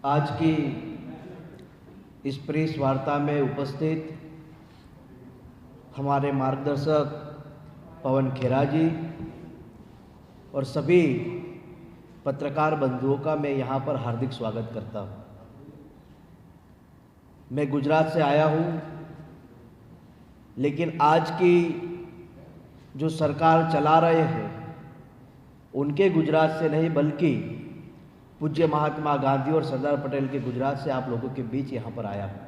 आज की इस प्रेस वार्ता में उपस्थित हमारे मार्गदर्शक पवन खेरा जी और सभी पत्रकार बंधुओं का मैं यहाँ पर हार्दिक स्वागत करता हूँ। मैं गुजरात से आया हूँ, लेकिन आज की जो सरकार चला रहे हैं उनके गुजरात से नहीं, बल्कि पूज्य महात्मा गांधी और सरदार पटेल के गुजरात से आप लोगों के बीच यहाँ पर आया हूँ।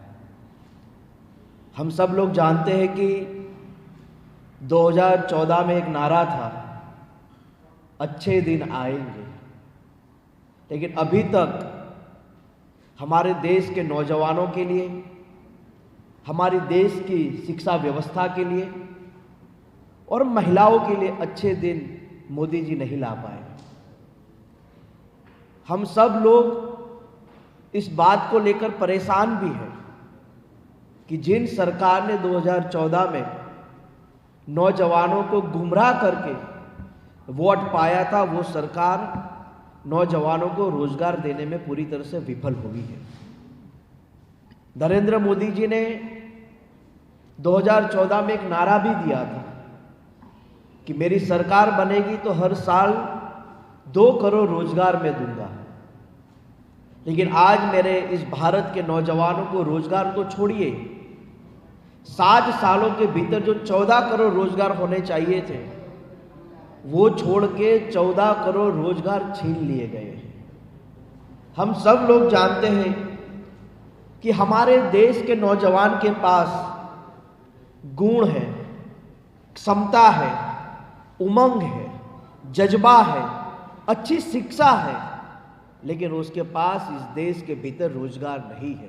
हम सब लोग जानते हैं कि 2014 में एक नारा था, अच्छे दिन आएंगे, लेकिन अभी तक हमारे देश के नौजवानों के लिए, हमारी देश की शिक्षा व्यवस्था के लिए और महिलाओं के लिए अच्छे दिन मोदी जी नहीं ला पाए। हम सब लोग इस बात को लेकर परेशान भी हैं कि जिन सरकार ने 2014 में नौजवानों को गुमराह करके वोट पाया था, वो सरकार नौजवानों को रोजगार देने में पूरी तरह से विफल हुई है। नरेंद्र मोदी जी ने 2014 में एक नारा भी दिया था कि मेरी सरकार बनेगी तो हर साल 2 करोड़ रोजगार मैं दूंगा। लेकिन आज मेरे इस भारत के नौजवानों को रोजगार तो छोड़िए, 7 सालों के भीतर जो 14 करोड़ रोजगार होने चाहिए थे, वो छोड़ के 14 करोड़ रोजगार छीन लिए गए हैं। हम सब लोग जानते हैं कि हमारे देश के नौजवान के पास गुण है, क्षमता है, उमंग है, जज्बा है, अच्छी शिक्षा है, लेकिन उसके पास इस देश के भीतर रोजगार नहीं है।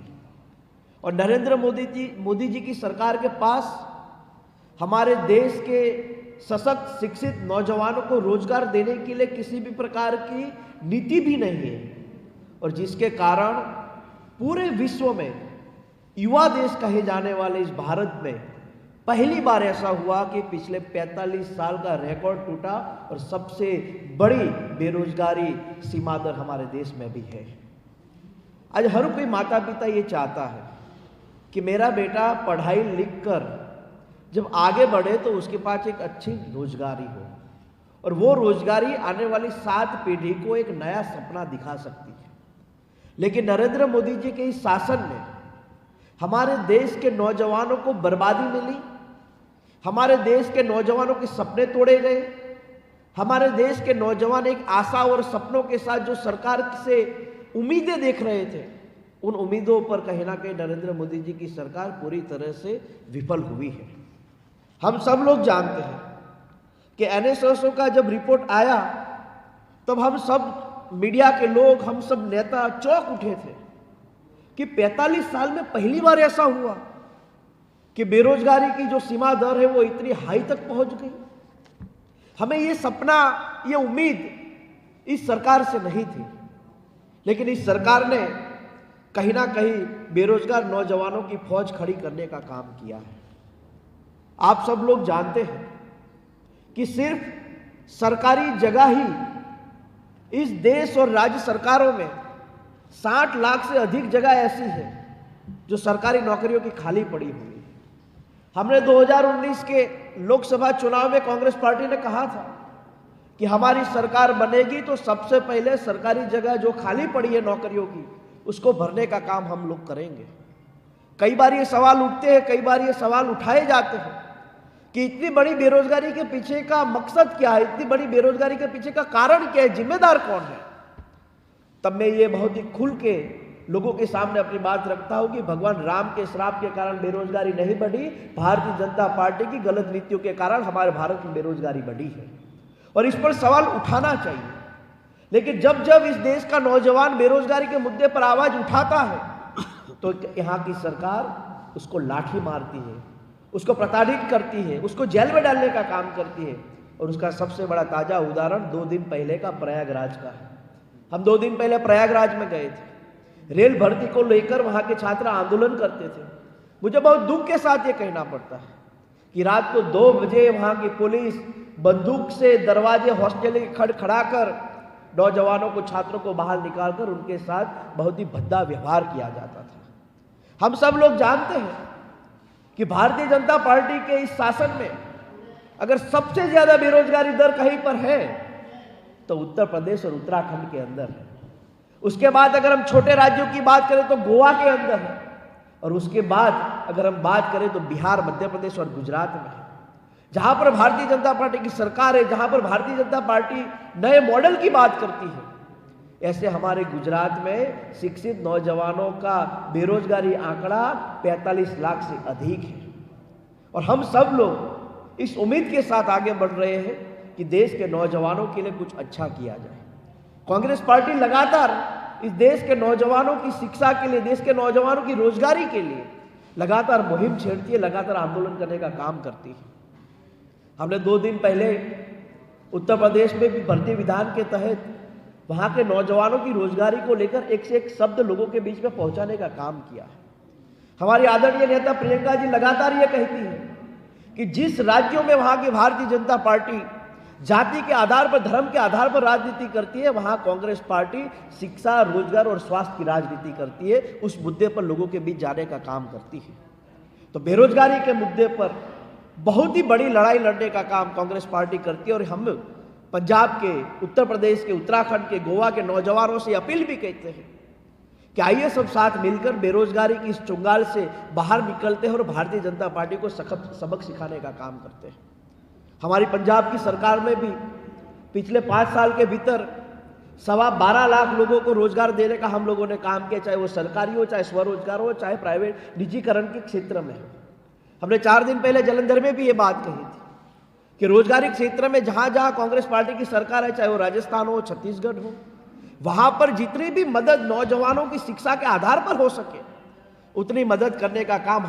और नरेंद्र मोदी जी की सरकार के पास हमारे देश के सशक्त शिक्षित नौजवानों को रोजगार देने के लिए किसी भी प्रकार की नीति भी नहीं है, और जिसके कारण पूरे विश्व में युवा देश कहे जाने वाले इस भारत में पहली बार ऐसा हुआ कि पिछले 45 साल का रिकॉर्ड टूटा और सबसे बड़ी बेरोजगारी सीमा दर हमारे देश में भी है। आज हर कोई माता पिता ये चाहता है कि मेरा बेटा पढ़ाई लिख कर जब आगे बढ़े तो उसके पास एक अच्छी रोजगारी हो, और वो रोजगारी आने वाली 7 पीढ़ी को एक नया सपना दिखा सकती है। लेकिन नरेंद्र मोदी जी के इस शासन में हमारे देश के नौजवानों को बर्बादी मिली, हमारे देश के नौजवानों के सपने तोड़े गए, हमारे देश के नौजवान एक आशा और सपनों के साथ जो सरकार से उम्मीदें देख रहे थे, उन उम्मीदों पर कहीं ना कहीं नरेंद्र मोदी जी की सरकार पूरी तरह से विफल हुई है। हम सब लोग जानते हैं कि एनएसएसओ का जब रिपोर्ट आया तब हम सब मीडिया के लोग, हम सब नेता चौंक उठे थे कि 45 साल में पहली बार ऐसा हुआ कि बेरोजगारी की जो सीमा दर है वो इतनी हाई तक पहुंच गई। हमें ये सपना, ये उम्मीद इस सरकार से नहीं थी, लेकिन इस सरकार ने कहीं ना कहीं बेरोजगार नौजवानों की फौज खड़ी करने का काम किया है। आप सब लोग जानते हैं कि सिर्फ सरकारी जगह ही इस देश और राज्य सरकारों में 60 लाख से अधिक जगह ऐसी है जो सरकारी नौकरियों की खाली पड़ी हुई है। हमने 2019 के लोकसभा चुनाव में कांग्रेस पार्टी ने कहा था कि हमारी सरकार बनेगी तो सबसे पहले सरकारी जगह जो खाली पड़ी है नौकरियों की, उसको भरने का काम हम लोग करेंगे। कई बार ये सवाल उठते हैं, कई बार ये सवाल उठाए जाते हैं कि इतनी बड़ी बेरोजगारी के पीछे का मकसद क्या है, इतनी बड़ी बेरोजगारी के पीछे का कारण क्या है, जिम्मेदार कौन है। तब मैं ये बहुत ही खुल के लोगों के सामने अपनी बात रखता हूं कि भगवान राम के श्राप के कारण बेरोजगारी नहीं बढ़ी, भारतीय जनता पार्टी की गलत नीतियों के कारण हमारे भारत में बेरोजगारी बढ़ी है, और इस पर सवाल उठाना चाहिए। लेकिन जब जब इस देश का नौजवान बेरोजगारी के मुद्दे पर आवाज उठाता है तो यहाँ की सरकार उसको लाठी मारती है, उसको प्रताड़ित करती है, उसको जेल में डालने का काम करती है। और उसका सबसे बड़ा ताजा उदाहरण 2 दिन पहले का प्रयागराज का है। हम 2 दिन पहले प्रयागराज में गए थे, रेल भर्ती को लेकर वहां के छात्र आंदोलन करते थे। मुझे बहुत दुख के साथ ये कहना पड़ता है कि रात को 2 बजे वहां की पुलिस बंदूक से दरवाजे हॉस्टल के खड़खड़ा कर नौजवानों को, छात्रों को बाहर निकालकर उनके साथ बहुत ही भद्दा व्यवहार किया जाता था। हम सब लोग जानते हैं कि भारतीय जनता पार्टी के इस शासन में अगर सबसे ज्यादा बेरोजगारी दर कहीं पर है तो उत्तर प्रदेश और उत्तराखंड के अंदर है। उसके बाद अगर हम छोटे राज्यों की बात करें तो गोवा के अंदर है, और उसके बाद अगर हम बात करें तो बिहार, मध्य प्रदेश और गुजरात में है। जहां पर भारतीय जनता पार्टी की सरकार है, जहां पर भारतीय जनता पार्टी नए मॉडल की बात करती है, ऐसे हमारे गुजरात में शिक्षित नौजवानों का बेरोजगारी आंकड़ा 45 लाख से अधिक है। और हम सब लोग इस उम्मीद के साथ आगे बढ़ रहे हैं कि देश के नौजवानों के लिए कुछ अच्छा किया जाए। कांग्रेस पार्टी लगातार इस देश के नौजवानों की शिक्षा के लिए, देश के नौजवानों की रोजगारी के लिए लगातार मुहिम छेड़ती है, लगातार आंदोलन करने का काम करती है। हमने 2 दिन पहले उत्तर प्रदेश में भी भर्ती विधान के तहत वहां के नौजवानों की रोजगारी को लेकर एक से एक शब्द लोगों के बीच में पहुंचाने का काम किया है। हमारी आदरणीय नेता प्रियंका जी लगातार ये कहती है कि जिस राज्यों में वहां की भारतीय जनता पार्टी जाति के आधार पर, धर्म के आधार पर राजनीति करती है, वहां कांग्रेस पार्टी शिक्षा, रोजगार और स्वास्थ्य की राजनीति करती है। उस मुद्दे पर लोगों के बीच जाने का काम करती है। तो बेरोजगारी के मुद्दे पर बहुत ही बड़ी लड़ाई लड़ने का काम कांग्रेस पार्टी करती है। और हम पंजाब के, उत्तर प्रदेश के, उत्तराखंड के, गोवा के नौजवानों से अपील भी कहते हैं कि आइए सब साथ मिलकर बेरोजगारी की इस चुंगाल से बाहर निकलते हैं और भारतीय जनता पार्टी को सख्त सबक सिखाने का काम करते हैं। हमारी पंजाब की सरकार में भी पिछले 5 साल के भीतर 12.25 लाख लोगों को रोजगार देने का हम लोगों ने काम किया, चाहे वो सरकारी हो, चाहे स्वरोजगार हो, चाहे प्राइवेट निजीकरण के क्षेत्र में हो। हमने 4 दिन पहले जालंधर में भी ये बात कही थी कि रोजगारी क्षेत्र में जहां जहां कांग्रेस पार्टी की सरकार है, चाहे वो राजस्थान हो, छत्तीसगढ़ हो, वहां पर जितनी भी मदद नौजवानों की शिक्षा के आधार पर हो सके उतनी मदद करने का काम